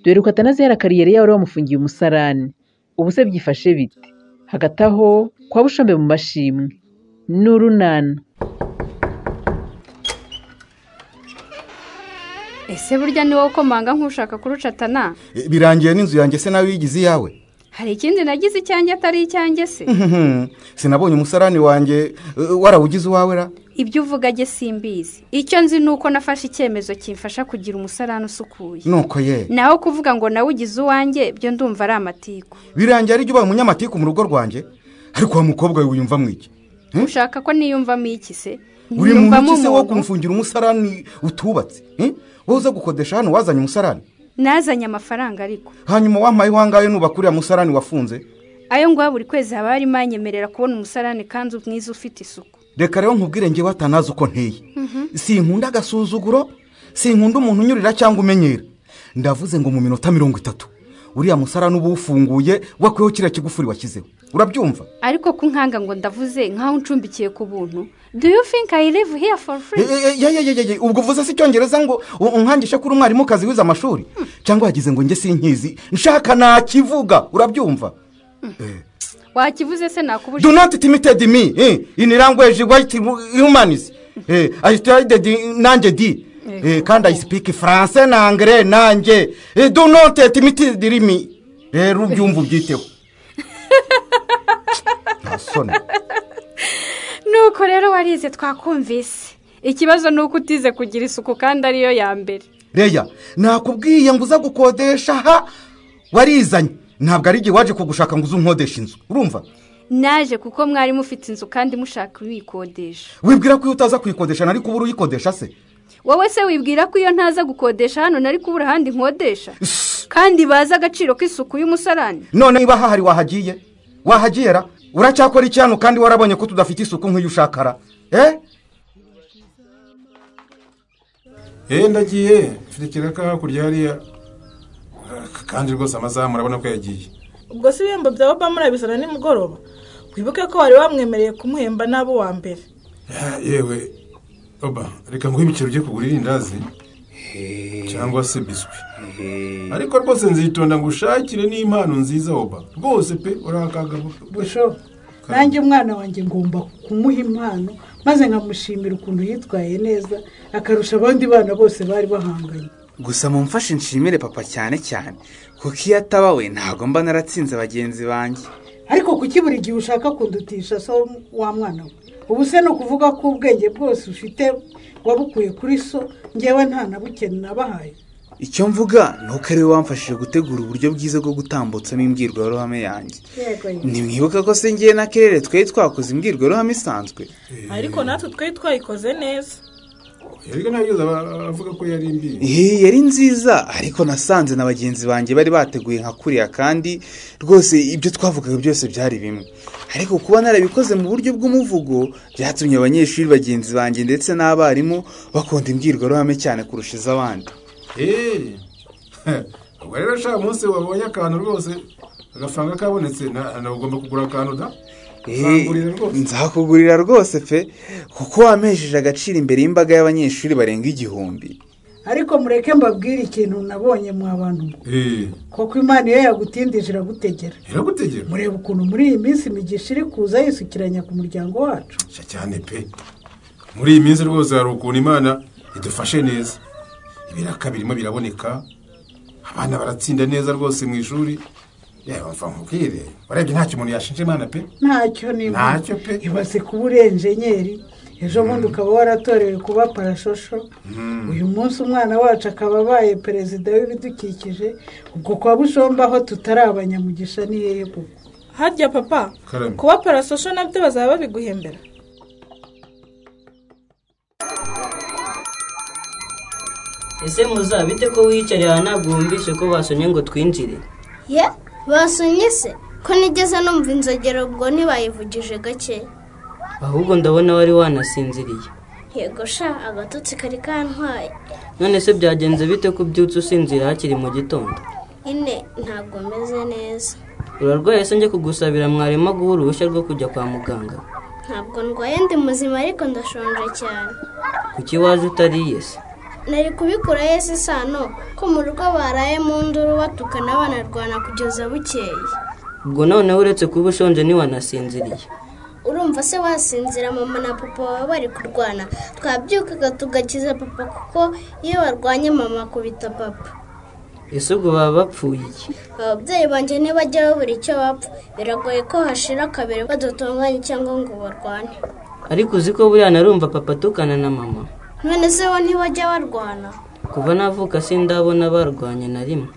dore ko atanazihara kariyeri yawe wamufungiye umusarani. Ubu se byifashe bite? Hagati aho kwa Bushombe mu mashimwe n'urunana. Ese burya ni wowe ukomanga nk'ushaka kurucatana? Birangiye n'inzu yanjye se nawe yigize iyawe? Hari ikindi nagize icyanjye atari icyanjye se? Sinabonye umusarani wanjye warawugize uwawe ra? Ibyo uvuga je simbizi. Icyo nzi nuko nafashe icyemezo kimfasha kugira umusarani usukuye. Nuko ye. Naho kuvuga ngo nawe ugize uwanjye byo ndumva ari amatiku. Birangiye ari ubaye umunyamatiku mu rugo rwanjye? Ariko wa mukobwa we uyumva mwiki? Ushaka ko niyumvamo iki se? Uri muntu se wo kumfungira umusarani utubatse? Wowe uza gukodesha hano wazanye umusarani? Nazanye amafaranga ariko. Hanyuma wampaye wangaye nubakuriya musarani wafunze? Ayo ngwa buri kwezi haba hari manyemerera kubona umusarani kandi mwiza ufite isuku. Reka rero nkubwire nge watanaza uko nteye. Sinkunda agasuzuguro, sinkunda umuntu unyurira cyangwa umenyera. Ndavuze ngo mu minota 30 uriya musarani ubu ufunguye wakweho kira kigufuri wakizeho. Urabyumva? Ariko kunkanga ngo ndavuze nkaho ncumbikiye ku buntu. Do you think I live here for free? Ubwo vuze si cyongereza ngo unkangisha kuri umwarimu kazi wiza amashuri cyangwa yagize ngo nge sinkizi nshaka nakivuga. Urabyumva? Wakivuze se nakubuje. Do not imitate me in language white humans. I studied nanjye di kandi I speak français na anglais nanjye. Do not imitate me. Rero ubyumva ubyiteho. Nasone. Nuko rero warize twakumvise. Ikibazo nuko utize kugira isuku kandi ariyo ya mbere. Reya, nakubwiye ngo uza gukodesha ha warizanye. Ntabwo ari waje kugushaka ngo uzunkodesha inzu. Urumva? Naje kuko mwari mufite inzu kandi mushaka uyikodesha. Wibwira ko utaza kuyikodesha nari kubura uyikodesha se? Wowe se wibwira ko iyo ntaza gukodesha hano nari kubura handi nkodesha? Kandi baza agaciro k'isuku y'umusarani. None niba hahari wahagiye? Wahagiyera? Uracyakora iki hano kandi warabonye ko tudafite isuku nk'iyo ushakara? Ndagiye mfite ka kurya hariya kandi rwose amazaha murabona ko yagiye. Ubwo si ibihembo bya Obama urabisana nimugoroba? Wibuke ko wari wamwemereye kumuhemba nabo wa mbere. Yewe Oba, reka nguhe ibiciro byo kugura irindazi cyangwa se biswi. Ariko rwose nzitonda ngo ushakire n'impano nziza Oba. Rwose pe urakaga busho. Nanjye umwana wanjye ngomba kumuha impano maze nkamushimira ukuntu yitwaye neza akarusha abandi bana bose bari bahanganye. Gusa mumfashe nshimire papa cyane cyane kuko iyo ataba we ntago mba naratsinze bagenzi banjye. Ariko kuki buri gihe ushaka kundutisha so wa mwana we? Ubu se no kuvuga ko ubwenge bwose ufite wabukuye kuri so ngewe nta nabukene nabahaye. Icyo mvuga nuko ari wamfashije gutegura uburyo bwiza bwo gutambutsamo imbwirwaruhame yanjye. Nimwibuka ko se ngiye na Kerere twakoze imbwirwaruhame isanzwe. Ariko natwe twayikoze neza. Yariko nagize avuga ko yari imbi. Yari nziza ariko nasanze na bagenzi banjye bari bateguye nka kuriya kandi rwose ibyo twavugaga byose byari bimwe. Ariko kuba narabikoze mu buryo bw'umuvugo byatumye abanyeshuri bagenzi banjye ndetse n'abarimu bakunda imbwirwaruhame cyane kurusha iz'abandi. Ubwo rero sha munsi wabonye akantu rwose agafanga kabonetse na ugomba kugura akantu da? Nzakugurira rwose pe kuko wamesheje agaciro imbere y'imbaga y'abanyeshuri barenga 1000. Ariko mureke mbabwire ikintu nabonye mu abantu. Koko Imana iyo yagutindije iragutegera. Iragutegera? Murebe ukuntu muri iyi minsi imigisha iri kuza yisukiranya ku muryango wacu. Cyane pe. Muri iyi minsi rwose hari ukuntu Imana idufashe neza. Ibiraka birimo biraboneka. Abana baratsinda neza rwose mu ishuri. Yewe mfa mubwire warebye ntacyo umuntu yashinje Imana pe? Ntacyo ni ntacyo pe. Ibase kuba urenjenyeri ejo bundi ukaba waratorewe kuba parashosho. Uyu munsi umwana wacu akaba abaye perezida w'ibidukikije. Ubwo kwa Bushomba aho tutari abanyamugisha ni hehe kuko? Harya papa kuba parashosho nabyo bazaba babiguhembera? Ese muzabite ko wicarira ntabwo wumvise ko basonye ngo twinjire? Basonye se ko nigeze numva inzogera ubwo ntibayivugije gake. Ahubwo ndabona wari wanasinziriye. Yego sha agatotsi kari kantwaye. None se byagenze bite ko byutse usinzira hakiri mu gitondo? Ntabwo meze neza. Urarwaye se njye kugusabira mwarimu guha uruhushya rwo kujya kwa muganga? Ntabwo ndwaye ndi muzima ariko ndashonje cyane. Kuki waje utariye se? nari kubikora yese isano ko mu rugo baraye mu nduru batukana banarwana kugeza bukeye. ubwo noneho uretse kuba ushonje ntiwanasinziriye. Urumva se wasinzira mama na papa baba bari kurwana, twabyukaga tugakiza papa kuko iyo barwanye mama akubita papa. ese ubwo baba bapfuye iki? Ababyeyi banjye ntibajya babura icyo bapfa, biragoye ko hashira kabiri badatunganye cyangwa ngo barwane. ariko uzi ko buriya narumva papa atukana na mama. None se bo ntibajya barwana? kuva navuka sindabona barwanye na rimwe.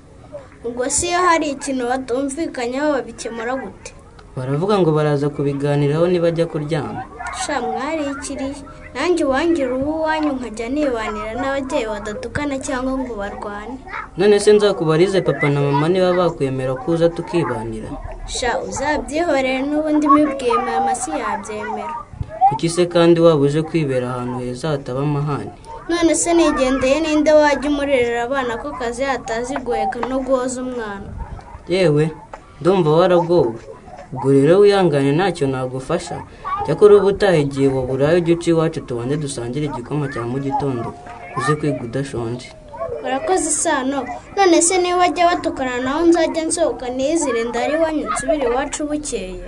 Ubwo si iyo hari ikintu batumvikanyaho babikemura gute? baravuga ngo baraza kubiganiraho nibajya kuryama. Sha mwari ikiri nanjye wangira uwanyu nkajya nibanira n'ababyeyi badatukana cyangwa ngo barwane. none se nzakubarize papa na mama niba bakwemera kuza tukibanira. Sha uzabyihorere n'ubundi mibwiye mama si yabyemera. kuki se kandi waba uje kwibera ahantu heza hataba amahane? None se nigendeye ninde wajya umurerera abana ko kazi hatazi guheka no guhoza umwana? yewe ndumva waragowe. ubwo rero wihangane ntacyo nagufasha. cyakora uba utaha igihe waburaye ujya uca iwacu tubanze dusangire igikoma cya mu gitondo uze kwiga udashonje. Urakoze isano. None se niba wajya batukana naho nzajya nsohoka nizire ndari wanyu nsubire iwacu bukeye.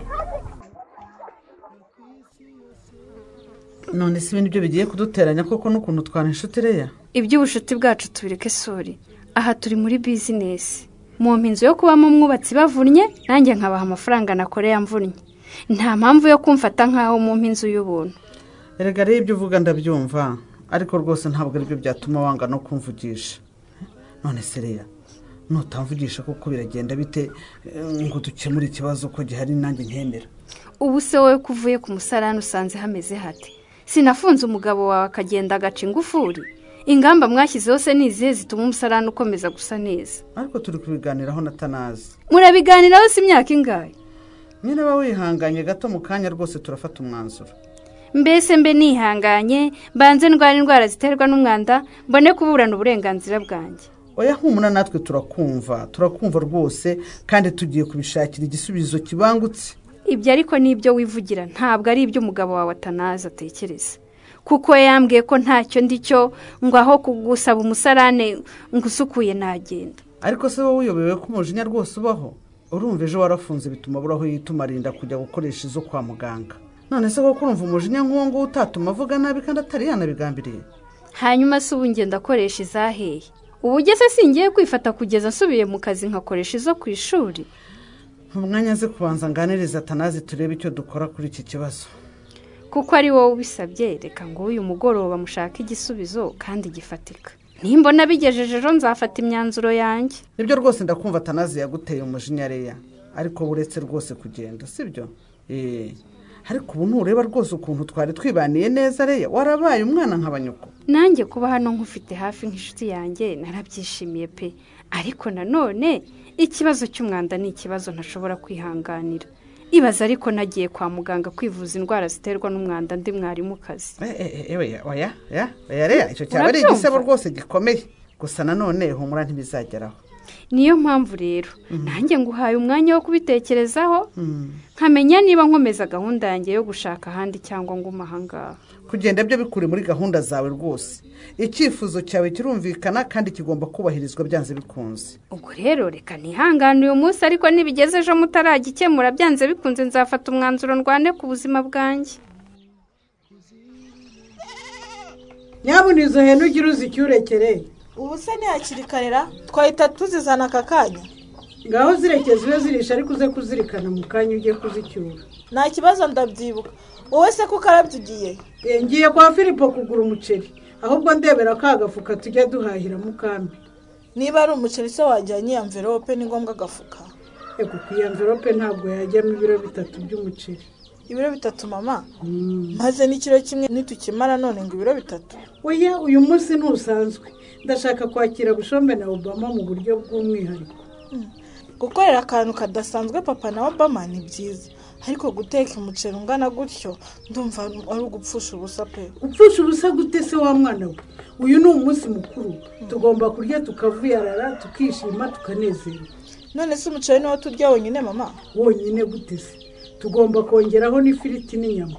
none se ibintu byo bigiye kuduteranya koko n'ukuntu twana inshuti reya? iby'ubucuti bwacu tubireke sori. aha turi muri bizinesi. mu mpinzo yo kubamo umwubatsi bavunnye nanjye nkabaha amafaranga nakoreye amvunnye. nta mpamvu yo kumfata nk'aho mu mpinzo y'ubuntu. erega rero ibyo uvuga ndabyumva, ariko rwose ntabwo aribyo byatuma wanga no kumvugisha. none se reya nutamvugisha kuko biragenda bite ngo dukemure ikibazo ko gihari nanjye nkemera? ubu se wowe kuvuye ku musarani usanze hameze hate? sinafunze umugabo wawe akagenda agaca ingufuri? ingamba mwashyizeho se ni izihe zituma umusarani ukomeza gusa neza? ariko turi kubiganiraho natanazi. murabiganiraho si imyaka ingahe? nyine ba wihanganye gato mu kanya rwose turafata umwanzuro. mbese mbe nihanganye mbanze ndwara indwara ziterwa n'umwanda mbone kuburana uburenganzira bwanjye? oya humura natwe turakumva rwose kandi tugiye kubishakira igisubizo kibangutse. ibyo ariko n'ibyo wivugira ntabwo ari ibyo umugabo wawe atanazi atekereza, kuko yambwiye ko ntacyo ndicyo ngo aho kugusaba umusarane ngo usukuye nagenda. ariko se wowe uyobewe ko umujinya rwose ubaho? urumva ejo warafunze bituma aburaho yituma arinda kujya gukoresha izo kwa muganga. none se koko urumva umujinya nk'uwo nguwo utatuma avuga nabi kandi atari yanabigambiriye? hanyuma se ubu ngenda akoresha izaheye? ubu ugeze singiye kwifata kugeza asubiye mu kazi nkakoresha izo ku ishuri? umwanya nze kubanza nganiriza atanazi turebe icyo dukora kuri iki kibazo. kuko ari wowe ubisabye, reka ngo uyu mugoroba mushake igisubizo kandi gifatika. nimbona bigejeje ejo nzafata imyanzuro yanjye. nibyo rwose ndakumva atanazi yaguteye umujinya reya, ariko buretse rwose kugenda sibyo? ariko ubu ntureba rwose ukuntu twari twibaniye neza reya, warabaye umwana nk'abanyuko. nanjye kuba hano nkufite hafi nk'inshuti yanjye narabyishimiye pe, ariko nanone ikibazo cy'umwanda ni ikibazo ntashobora kwihanganira. ibaza ariko nagiye kwa muganga kwivuza indwara ziterwa n'umwanda ndi mwarimukazi. oya reya, icyo cyaba ari igisebo rwose gikomeye, gusa nanone humura ntibizageraho. niyo mpamvu rero nanjye nguhaye umwanya wo kubitekerezaho nkamenya niba nkomeza gahunda yanjye yo gushaka ahandi cyangwa nguma ahangaha. kugenda byo bikuri muri gahunda zawe rwose. icyifuzo cyawe kirumvikana kandi kigomba kubahirizwa byanze bikunze. ubwo rero reka nihangane uyu munsi, ariko nibigeze ejo mutaragikemura byanze bikunze nzafata umwanzuro ndwane ku buzima bwanjye. nyabuna izo hene ugira uzicyurekere. ubu se ntihakiri karera twahita tuzizana aka kanya. ngaho zirekeze iyo zirisha ariko uze kuzirikana mu kanya ugiye kuzicyura. nta kibazo ndabyibuka. wowe se ko ukarabye ugiye? ngiye kwa Filipo kugura umuceri, ahubwo ndebera ko agafuka tujya duhahira mu kambi. niba ari umuceri se wajyanye amverope ni ngombwa agafuka? ego ku amverope ntabwo yajyamo ibiro 3 by'umuceri. ibiro 3 mama? maze n'ikiro kimwe nitukimara none ngo ibiro 3? oya uyu munsi ntusanzwe, ndashaka kwakira Bushombe na Obama mu buryo bw'umwihariko. gukorera akantu kadasanzwe papa na Obama ni byiza, ariko guteka umuceri ungana gutyo ndumva ari ugupfusha ubusa pe. upfusha ubusa gute se wa mwana we? uyu ni umunsi mukuru, tugomba kurya tukavuyarara tukishima tukanezerwa. none se umuceri niwo turya wonyine mama? wonyine gute se? tugomba kongeraho n'ifiriti n'inyama.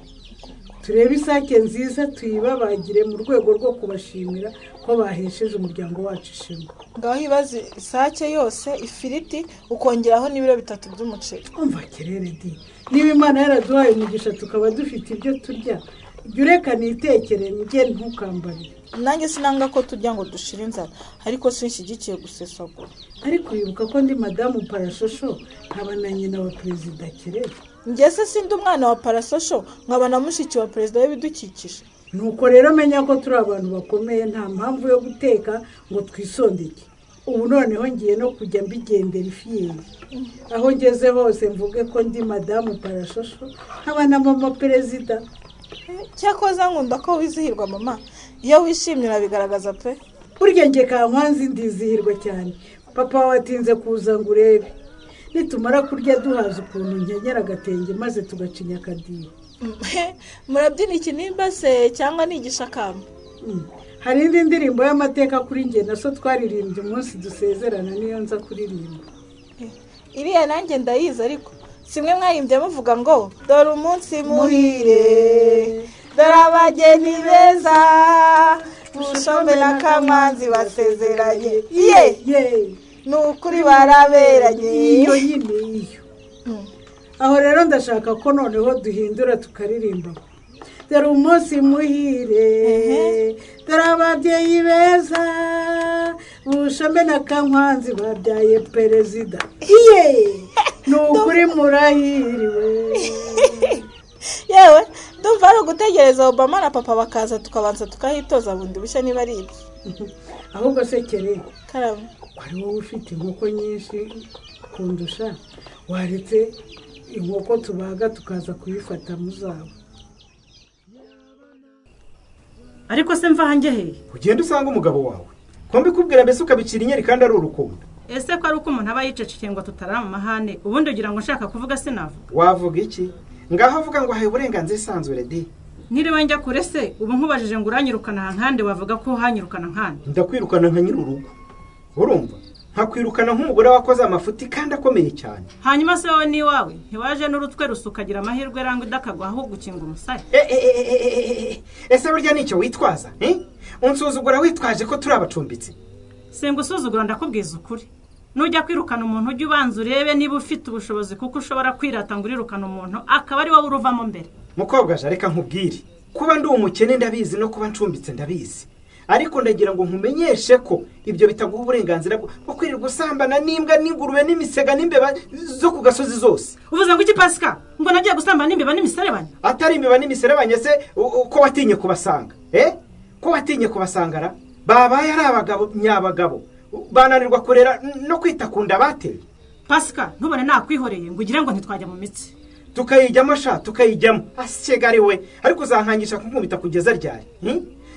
turebe isake nziza tuyibabagire mu rwego rwo kubashimira ko bahesheje umuryango wacu ishema. ngaho ibaze isake yose, ifiriti ukongeraho n'ibiro 3 by'umuceri. umva kerere di, niba Imana yaraduhaye umugisha tukaba dufite ibyo turya, jya ureka nitekere njye ntukambarire. nanjye sinanga ko turya ngo dushire inzara, ariko sinshyigikiye gusesagura. ariko wibuka ko ndi madamu Parashosho nkaba na nyina wa perezida Kerere. njye se sindi umwana wa Parashosho, nkaba na mushiki wa perezida w'ibidukikije. nuko rero menya ko turi abantu bakomeye, nta mpamvu yo guteka ngo twisondeke. ubu noneho ngiye no kujya mbigendera ifiyeri, aho ngeze hose mvuge ko ndi madamu Parashosho nkaba na mama perezida. cyakoze nkunda ko wizihirwa mama, iyo wishimye urabigaragaza pe. burya njye Kankwanzi ndizihirwa cyane. papa watinze kuza ngo urebe, nitumara kurya duhaza ukuntu nkenyera agatenge maze tugacinya akadiho. murabyina ikinimba se cyangwa ni igishakamba? hari indi ndirimbo y'amateka kuri njye na so twaririmbye umunsi dusezerana, niyo nza kuririmba. iriya nanjye ndayizi, ariko simwe mwayimbye muvuga ngo dore umunsi muhire, dore abageni beza, Bushombe na Kankwanzi basezeranye. ye ni ukuri baraberanye. iyo nyine iyo. aho rero ndashaka ko noneho duhindura tukaririmba. dore umunsi muhire, dore ababyeyi beza, Bushombe na Kankwanzi babyaye perezida. ni ukuri murahiriwe. yewe ndumva ari ugutegereza Obama na papa bakaza tukabanza tukahitoza bundi bushya niba ari ibyo. ahubwo se Kerere, karame, wari wowe ufite inkoko nyinshi kundusha, waretse inkoko tubaga tukaza kuyifata mu zabo. ariko se mva hanjye hehe? ugenda usanga umugabo wawe ko mbikubwira mbese ukabicira inyeri kandi ari urukundo. ese ko ari uko umuntu aba yicecekeye ngo tutarama amahane, ubundi ugira ngo nshaka kuvuga sinavuga? wavuga iki? ngaho avuga ngo ahaye uburenganzira isanzure de. Ntiriwe njya kure se, ubu nkubajije ngo uranyirukana nkande wavuga ko hanyirukana nkande? ndakwirukana nka nyir'urugo, urumva? nkakwirukana nk'umugore wakoze amafuti kandi akomeye cyane. hanyuma se wowe n'iwawe ntiwaje n'urutwe rusukagira amahirwe rangwa idakagwa aho gukinga umusare? ese burya nicyo witwaza? unsuzugura witwaje ko turi abacumbitsi? singusuzugura, ndakubwiza ukuri. nujya kwirukana umuntu ujye ubanza urebe niba ufite ubushobozi, kuko ushobora kwirata ngo urirukane umuntu akaba ari wowe uruvamo mbere. mukobwa je reka nkubwire, kuba ndi umukene ndabizi no kuba ncumbitse ndabizi, ariko ndagira ngo nkumenyeshe ko ibyo bitaguha uburenganzira bwo kwirirwa usambana n'imbwa n'ingurube n'imisega n'imbeba zo ku gasozi zose. uvuze ngo iki Pasika? ngo nagiye gusambana n'imbeba n'imiserebanya? atari imbeba n'imiserebanya se ko watinye kubasanga? ko watinye kubasangara? babaye ari abagabo nyabagabo bananirwa kurera no kwita kunda bateye. Pasika ntubone nakwihoreye ngo ugire ngo ntitwajya mu mitsi. tukayijyamo sha tukayijyamo asikegari we, ariko uzankangisha kunkubita kugeza ryari?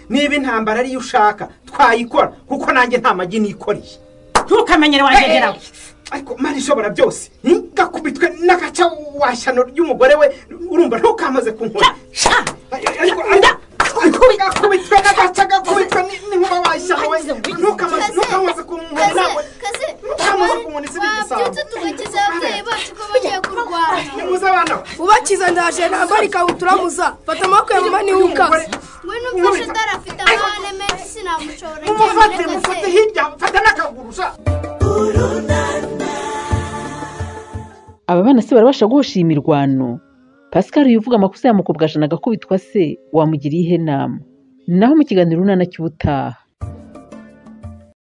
niba intambara ariyo ushaka twayikora, kuko nanjye nta magi nikoreye. ntukamenyere wagegeraho. ariko mari ishobora byose, gakubitwe n'agaca washyano ry'umugore we, urumva ntukamaze kunkora. gakubitwe n'agaca gakubitwe n'inkuba washyano we, ntukamaze kunkora nawe. ntukamaze kunkora isi bigisaba. tugakiza ababyeyi bacu ko bagiye kurwana. nimuze abana ubakiza ndaje nambara ikabutura muza, fata amaboko ya mama nihuka. we n'umfashe ndarafite amahane menshi sinamushobora. mufate hirya, fata n'akaguru sha. aba bana se barabasha guhosha imirwano? Pascal yuvuga amakosa yamukobwajana agakubitwa se wamugiriye ihe nama? naho mu kiganiro urunana cy'ubutaha.